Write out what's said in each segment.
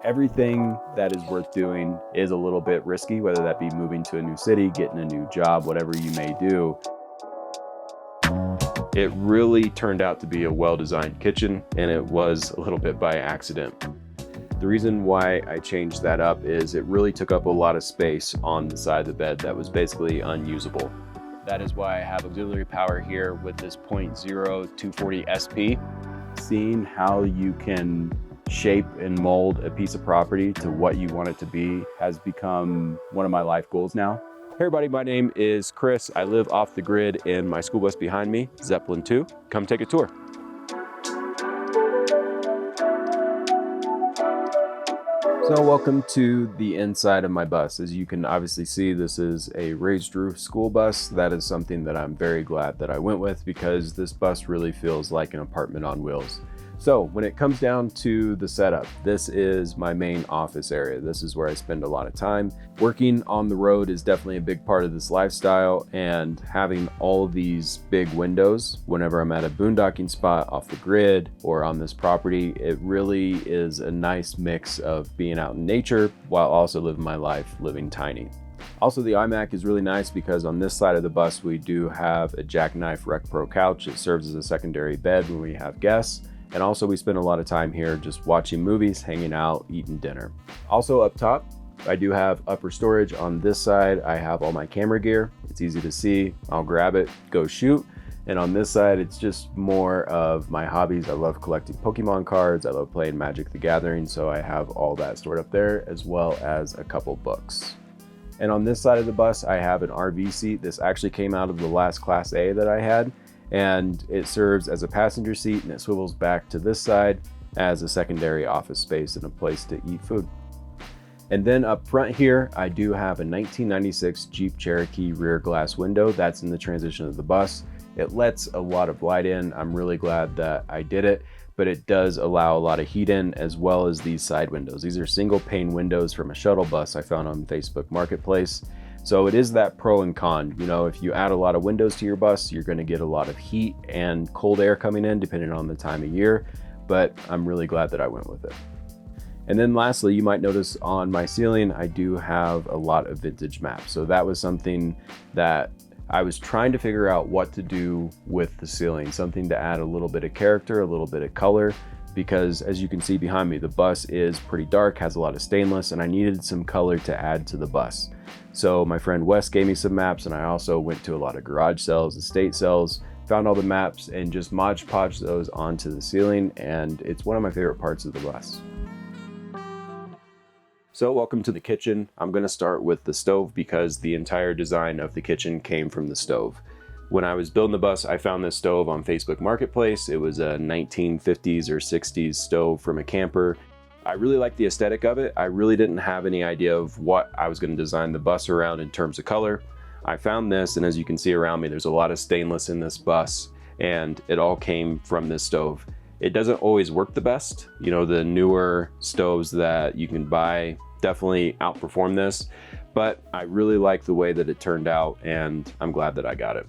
Everything that is worth doing is a little bit risky, whether that be moving to a new city, getting a new job, whatever you may do. It really turned out to be a well-designed kitchen, and it was a little bit by accident. The reason why I changed that up is it really took up a lot of space on the side of the bed that was basically unusable. That is why I have auxiliary power here with this 0.0240 SP. Seeing how you can shape and mold a piece of property to what you want it to be has become one of my life goals now. Hey everybody, my name is Chris. I live off the grid in my school bus behind me, Zeppelin 2. Come take a tour. So welcome to the inside of my bus. As you can obviously see, this is a raised roof school bus. That is something that I'm very glad that I went with because this bus really feels like an apartment on wheels. So when it comes down to the setup, this is my main office area. This is where I spend a lot of time. Working on the road is definitely a big part of this lifestyle, and having all these big windows whenever I'm at a boondocking spot off the grid or on this property, it really is a nice mix of being out in nature while also living my life living tiny. Also, the iMac is really nice because on this side of the bus, we do have a Jackknife Rec Pro couch. It serves as a secondary bed when we have guests. And also we spend a lot of time here just watching movies, hanging out, eating dinner. Also up top, I do have upper storage. On this side, I have all my camera gear. It's easy to see. I'll grab it, go shoot. And on this side, it's just more of my hobbies. I love collecting Pokemon cards. I love playing Magic the Gathering. So I have all that stored up there, as well as a couple books. And on this side of the bus, I have an RV seat. This actually came out of the last Class A that I had. And it serves as a passenger seat, and it swivels back to this side as a secondary office space and a place to eat food. And then up front here, I do have a 1996 Jeep Cherokee rear glass window. That's in the transition of the bus. It lets a lot of light in. I'm really glad that I did it, but it does allow a lot of heat in, as well as these side windows. These are single pane windows from a shuttle bus I found on Facebook Marketplace. So it is that pro and con. You know, if you add a lot of windows to your bus, you're going to get a lot of heat and cold air coming in depending on the time of year, but I'm really glad that I went with it. And then lastly, you might notice on my ceiling, I do have a lot of vintage maps. So that was something that I was trying to figure out what to do with the ceiling, something to add a little bit of character, a little bit of color, because as you can see behind me, the bus is pretty dark, has a lot of stainless, and I needed some color to add to the bus. So my friend Wes gave me some maps, and I also went to a lot of garage sales, estate sales, found all the maps, and just Mod Podge those onto the ceiling, and it's one of my favorite parts of the bus. So welcome to the kitchen. I'm gonna start with the stove because the entire design of the kitchen came from the stove. When I was building the bus, I found this stove on Facebook Marketplace. It was a 1950s or 60s stove from a camper. I really liked the aesthetic of it. I really didn't have any idea of what I was going to design the bus around in terms of color. I found this, and as you can see around me, there's a lot of stainless in this bus, and it all came from this stove. It doesn't always work the best. You know, the newer stoves that you can buy definitely outperform this, but I really like the way that it turned out, and I'm glad that I got it.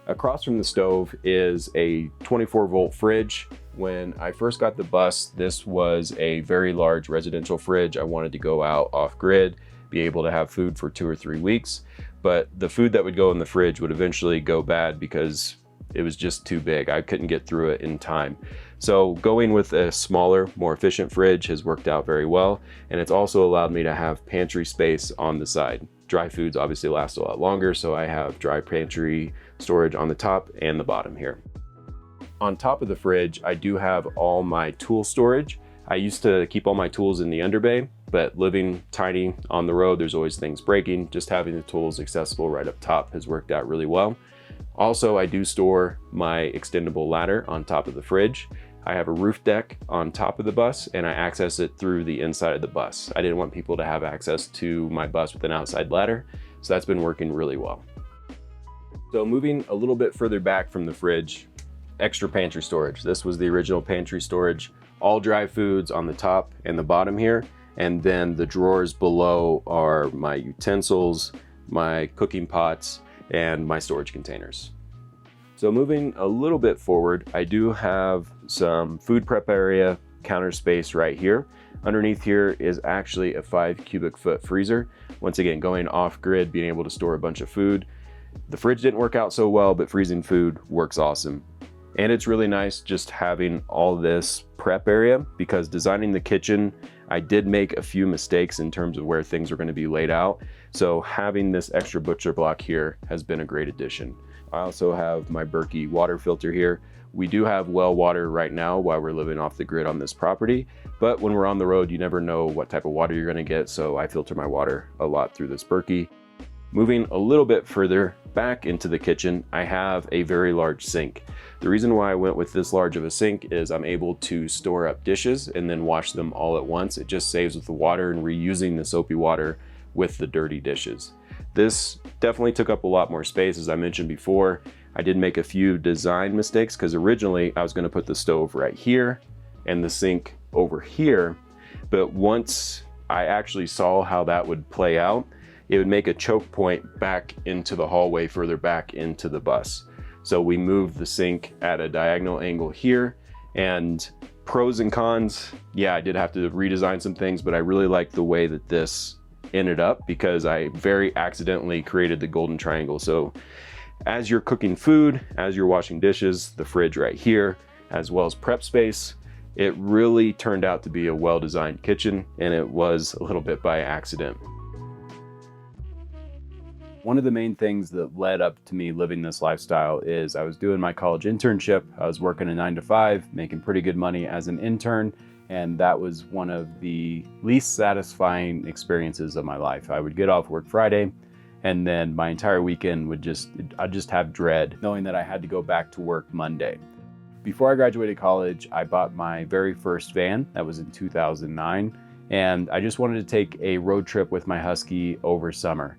Across from the stove is a 24-volt fridge. When I first got the bus, this was a very large residential fridge. I wanted to go out off grid, be able to have food for 2 or 3 weeks, but the food that would go in the fridge would eventually go bad because it was just too big. I couldn't get through it in time. So going with a smaller, more efficient fridge has worked out very well, and it's also allowed me to have pantry space on the side. Dry foods obviously last a lot longer, so I have dry pantry storage on the top and the bottom here. On top of the fridge, I do have all my tool storage. I used to keep all my tools in the underbay, but living tiny on the road, there's always things breaking. Just having the tools accessible right up top has worked out really well. Also, I do store my extendable ladder on top of the fridge. I have a roof deck on top of the bus, and I access it through the inside of the bus. I didn't want people to have access to my bus with an outside ladder, so that's been working really well. So moving a little bit further back from the fridge, extra pantry storage. This was the original pantry storage, all dry foods on the top and the bottom here, and then the drawers below are my utensils, my cooking pots, and my storage containers. So moving a little bit forward, I do have some food prep area, counter space right here. Underneath here is actually a 5 cubic foot freezer. Once again, going off grid, being able to store a bunch of food. The fridge didn't work out so well, but freezing food works awesome. And it's really nice just having all this prep area, because designing the kitchen, I did make a few mistakes in terms of where things are going to be laid out. So having this extra butcher block here has been a great addition. I also have my Berkey water filter here. We do have well water right now while we're living off the grid on this property, but when we're on the road, you never know what type of water you're going to get. So I filter my water a lot through this Berkey. Moving a little bit further back into the kitchen, I have a very large sink. The reason why I went with this large of a sink is I'm able to store up dishes and then wash them all at once. It just saves with the water and reusing the soapy water with the dirty dishes. This definitely took up a lot more space, as I mentioned before. I did make a few design mistakes, because originally I was going to put the stove right here and the sink over here. But once I actually saw how that would play out, it would make a choke point back into the hallway further back into the bus. So we moved the sink at a diagonal angle here. And pros and cons, yeah, I did have to redesign some things, but I really like the way that this ended up, because I very accidentally created the golden triangle. So as you're cooking food, as you're washing dishes, the fridge right here, as well as prep space, it really turned out to be a well-designed kitchen, and it was a little bit by accident. One of the main things that led up to me living this lifestyle is I was doing my college internship. I was working a 9-to-5, making pretty good money as an intern, and that was one of the least satisfying experiences of my life. I would get off work Friday, and then my entire weekend I'd just have dread knowing that I had to go back to work Monday. Before I graduated college, I bought my very first van. That was in 2009, and I just wanted to take a road trip with my Husky over summer.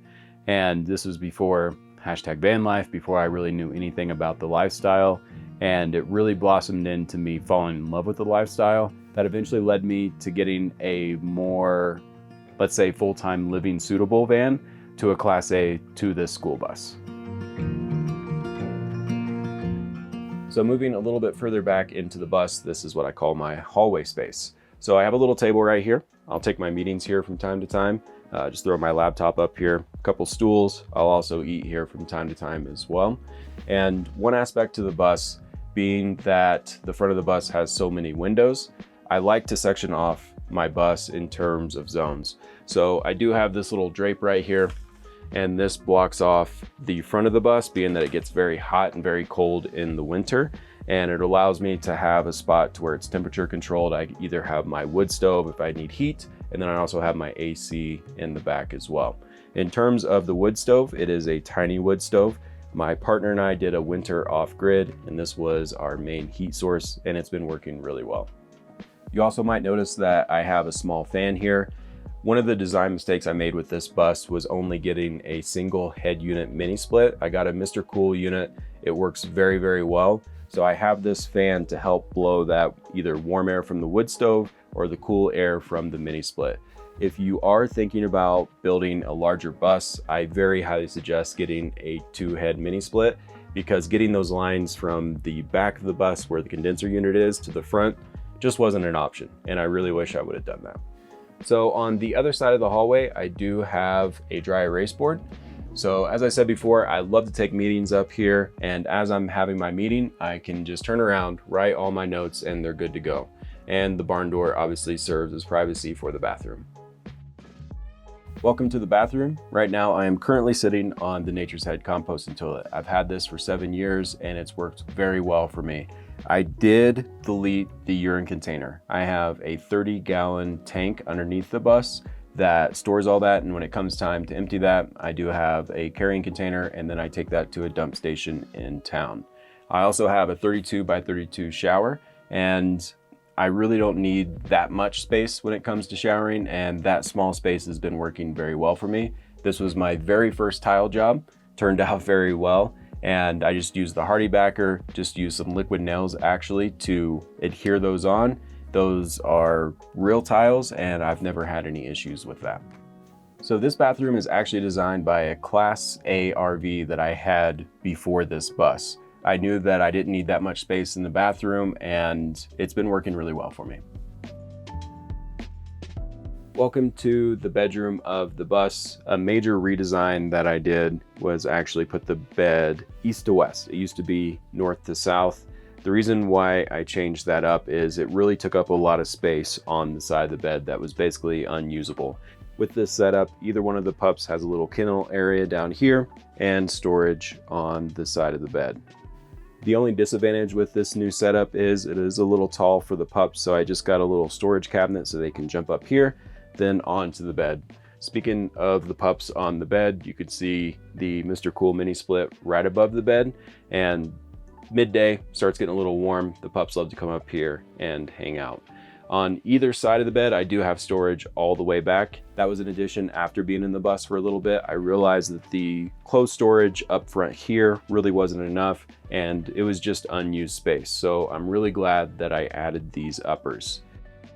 And this was before #vanlife, before I really knew anything about the lifestyle. And it really blossomed into me falling in love with the lifestyle. That eventually led me to getting a more, let's say, full-time living suitable van to a Class A to this school bus. So moving a little bit further back into the bus, this is what I call my hallway space. So I have a little table right here. I'll take my meetings here from time to time. Just throw my laptop up here, a couple stools. I'll also eat here from time to time as well. And one aspect to the bus being that the front of the bus has so many windows, I like to section off my bus in terms of zones. So I do have this little drape right here, and this blocks off the front of the bus, being that it gets very hot and very cold in the winter. And it allows me to have a spot to where it's temperature controlled. I either have my wood stove if I need heat, and then I also have my AC in the back as well. In terms of the wood stove, it is a tiny wood stove. My partner and I did a winter off grid, and this was our main heat source, and it's been working really well. You also might notice that I have a small fan here. One of the design mistakes I made with this bus was only getting a single head unit mini split. I got a Mr. Cool unit. It works very, very well. So I have this fan to help blow that either warm air from the wood stove or the cool air from the mini split. If you are thinking about building a larger bus, I very highly suggest getting a 2-head mini split, because getting those lines from the back of the bus where the condenser unit is to the front just wasn't an option, and I really wish I would have done that. So on the other side of the hallway, I do have a dry erase board. So as I said before, I love to take meetings up here, and as I'm having my meeting, I can just turn around, write all my notes, and they're good to go. And the barn door obviously serves as privacy for the bathroom. Welcome to the bathroom. Right now I am currently sitting on the Nature's Head composting toilet. I've had this for 7 years and it's worked very well for me. I did delete the urine container. I have a 30-gallon tank underneath the bus that stores all that, and when it comes time to empty that, I do have a carrying container, and then I take that to a dump station in town. I also have a 32 by 32 shower, and I really don't need that much space when it comes to showering, and that small space has been working very well for me. This was my very first tile job, turned out very well, and I just used the Hardy backer, just used some liquid nails actually to adhere those on. Those are real tiles, and I've never had any issues with that. So this bathroom is actually designed by a Class A RV that I had before this bus. I knew that I didn't need that much space in the bathroom, and it's been working really well for me. Welcome to the bedroom of the bus. A major redesign that I did was actually put the bed east to west. It used to be north to south. The reason why I changed that up is it really took up a lot of space on the side of the bed that was basically unusable. With this setup, either one of the pups has a little kennel area down here and storage on the side of the bed. The only disadvantage with this new setup is it is a little tall for the pups, so I just got a little storage cabinet so they can jump up here, then onto the bed. Speaking of the pups on the bed, you could see the Mr. Cool mini split right above the bed, and midday starts getting a little warm. The pups love to come up here and hang out. On either side of the bed, I do have storage all the way back. That was an addition after being in the bus for a little bit. I realized that the closed storage up front here really wasn't enough, and it was just unused space. So I'm really glad that I added these uppers.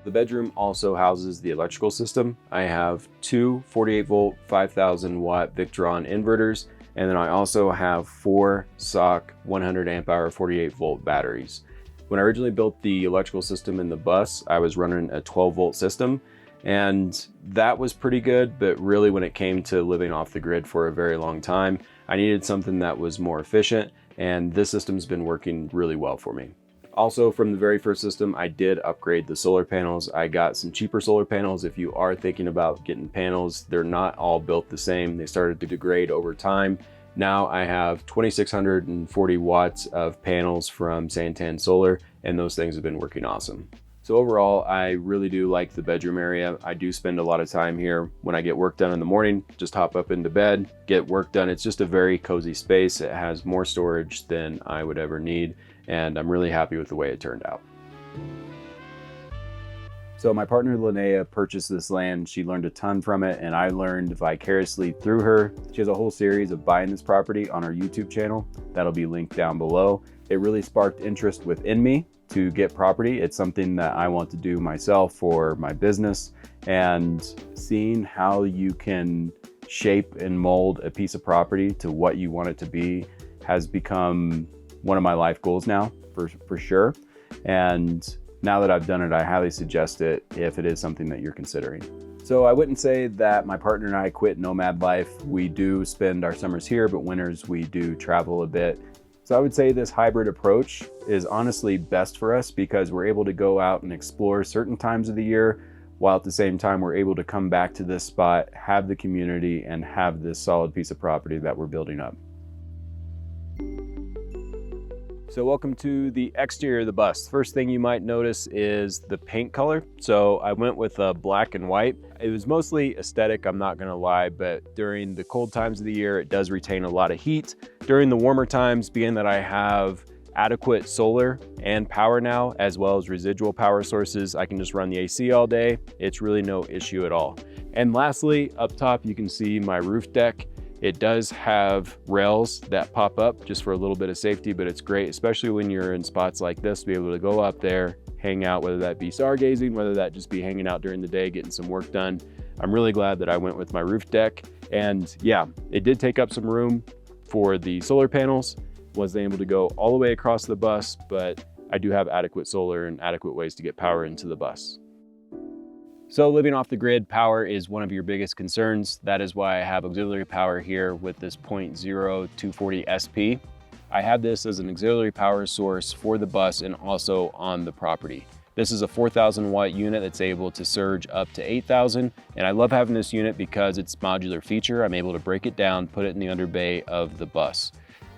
The bedroom also houses the electrical system. I have two 48 volt, 5,000 watt Victron inverters, and then I also have 4 SOC 100 amp hour 48 volt batteries. When I originally built the electrical system in the bus, I was running a 12 volt system, and that was pretty good, but really when it came to living off the grid for a very long time, I needed something that was more efficient, and this system's been working really well for me. Also, from the very first system, I did upgrade the solar panels. I got some cheaper solar panels. If you are thinking about getting panels, they're not all built the same. They started to degrade over time. Now I have 2,640 watts of panels from Santan Solar, and those things have been working awesome. So overall, I really do like the bedroom area. I do spend a lot of time here. When I get work done in the morning, just hop up into bed, get work done. It's just a very cozy space. It has more storage than I would ever need, and I'm really happy with the way it turned out. So my partner Linnea purchased this land. She learned a ton from it, and I learned vicariously through her. She has a whole series of buying this property on her YouTube channel. That'll be linked down below. It really sparked interest within me to get property. It's something that I want to do myself for my business, and seeing how you can shape and mold a piece of property to what you want it to be has become one of my life goals now, for sure. And now that I've done it, I highly suggest it if it is something that you're considering. So I wouldn't say that my partner and I quit nomad life. We do spend our summers here, but winters we do travel a bit. So I would say this hybrid approach is honestly best for us because we're able to go out and explore certain times of the year, while at the same time we're able to come back to this spot, have the community, and have this solid piece of property that we're building up. So welcome to the exterior of the bus. First thing you might notice is the paint color. So I went with black and white. It was mostly aesthetic, I'm not gonna lie, but during the cold times of the year, it does retain a lot of heat. During the warmer times, being that I have adequate solar and power now, as well as residual power sources, I can just run the AC all day. It's really no issue at all. And lastly, up top, you can see my roof deck. It does have rails that pop up just for a little bit of safety, but it's great, especially when you're in spots like this, to be able to go up there, hang out, whether that be stargazing, whether that just be hanging out during the day, getting some work done. I'm really glad that I went with my roof deck. And yeah, it did take up some room for the solar panels. Wasn't able to go all the way across the bus, but I do have adequate solar and adequate ways to get power into the bus. So living off the grid, power is one of your biggest concerns. That is why I have auxiliary power here with this 0.0240 SP. I have this as an auxiliary power source for the bus and also on the property. This is a 4,000 watt unit that's able to surge up to 8,000. And I love having this unit because it's modular feature. I'm able to break it down, put it in the under bay of the bus.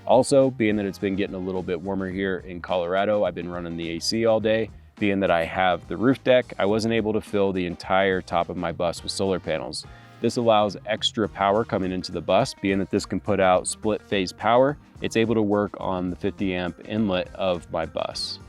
Also, being that it's been getting a little bit warmer here in Colorado, I've been running the AC all day. Being that I have the roof deck, I wasn't able to fill the entire top of my bus with solar panels. This allows extra power coming into the bus. Being that this can put out split phase power, it's able to work on the 50 amp inlet of my bus.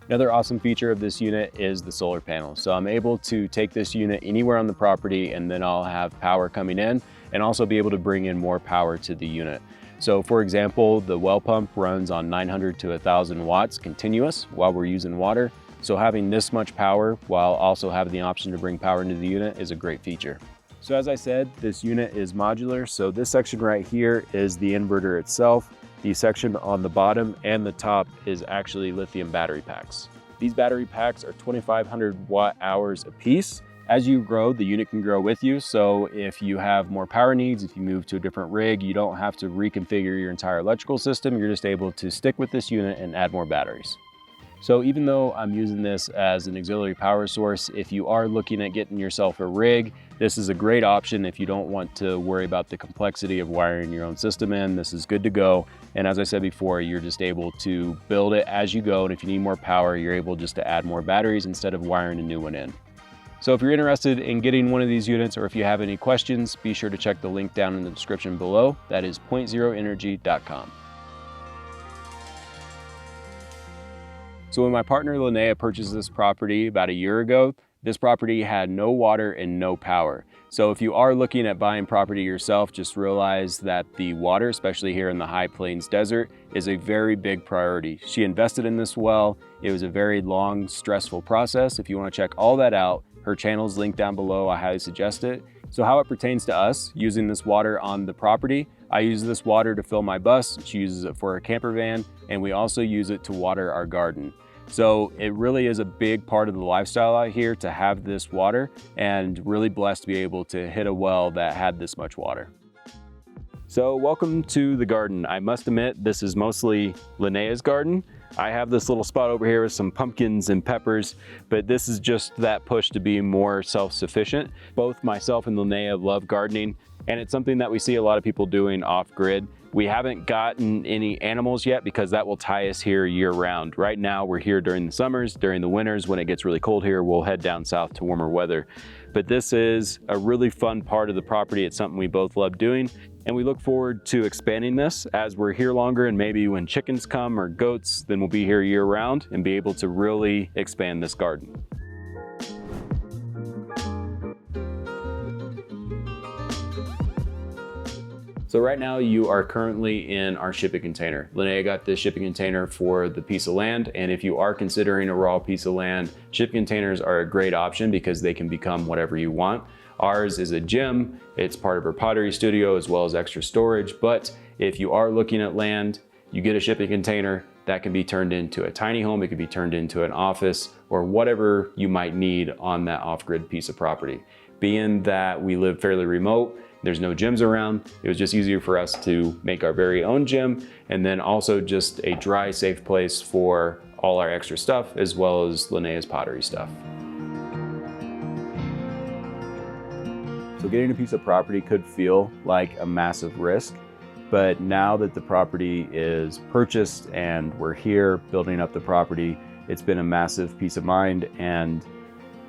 Another awesome feature of this unit is the solar panel. So I'm able to take this unit anywhere on the property, and then I'll have power coming in and also be able to bring in more power to the unit. So for example, the well pump runs on 900 to 1,000 watts continuous while we're using water. So having this much power while also having the option to bring power into the unit is a great feature. So as I said, this unit is modular. So this section right here is the inverter itself. The section on the bottom and the top is actually lithium battery packs. These battery packs are 2,500 watt hours a piece. As you grow, the unit can grow with you. So if you have more power needs, if you move to a different rig, you don't have to reconfigure your entire electrical system. You're just able to stick with this unit and add more batteries. So even though I'm using this as an auxiliary power source, if you are looking at getting yourself a rig, this is a great option if you don't want to worry about the complexity of wiring your own system in. This is good to go. And as I said before, you're just able to build it as you go. And if you need more power, you're able just to add more batteries instead of wiring a new one in. So if you're interested in getting one of these units, or if you have any questions, be sure to check the link down in the description below. That is pointzeroenergy.com. So when my partner Linnea purchased this property about a year ago, this property had no water and no power. So if you are looking at buying property yourself, just realize that the water, especially here in the High Plains Desert, is a very big priority. She invested in this well. It was a very long, stressful process. If you want to check all that out, her channel is linked down below. I highly suggest it. So how it pertains to us using this water on the property, I use this water to fill my bus. She uses it for her camper van, and we also use it to water our garden. So it really is a big part of the lifestyle out here to have this water, and really blessed to be able to hit a well that had this much water. So welcome to the garden. I must admit, this is mostly Linnea's garden. I have this little spot over here with some pumpkins and peppers, but this is just that push to be more self-sufficient. Both myself and Linnea love gardening, and it's something that we see a lot of people doing off-grid. We haven't gotten any animals yet because that will tie us here year round. Right now we're here during the summers. During the winters, when it gets really cold here, we'll head down south to warmer weather. But this is a really fun part of the property. It's something we both love doing, and we look forward to expanding this as we're here longer, and maybe when chickens come or goats, then we'll be here year round and be able to really expand this garden. So right now you are currently in our shipping container. Linnea got this shipping container for the piece of land, and if you are considering a raw piece of land, shipping containers are a great option because they can become whatever you want. Ours is a gym. It's part of our pottery studio as well as extra storage, but if you are looking at land, you get a shipping container that can be turned into a tiny home. It could be turned into an office or whatever you might need on that off-grid piece of property. Being that we live fairly remote, there's no gyms around, it was just easier for us to make our very own gym, and then also just a dry, safe place for all our extra stuff, as well as Linnea's pottery stuff. So getting a piece of property could feel like a massive risk, but now that the property is purchased and we're here building up the property, it's been a massive peace of mind, and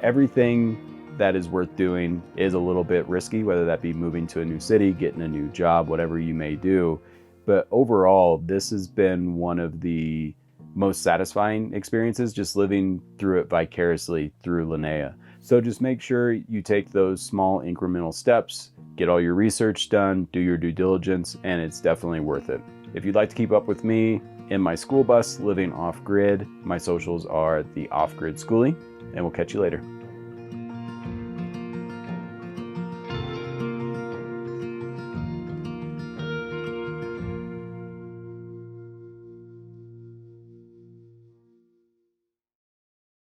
everything that is worth doing is a little bit risky, whether that be moving to a new city, getting a new job, whatever you may do. But overall, this has been one of the most satisfying experiences, just living through it vicariously through Linnea. So just make sure you take those small incremental steps, get all your research done, do your due diligence, and it's definitely worth it. If you'd like to keep up with me in my school bus living off-grid, my socials are the Off-Grid Schooling, and we'll catch you later.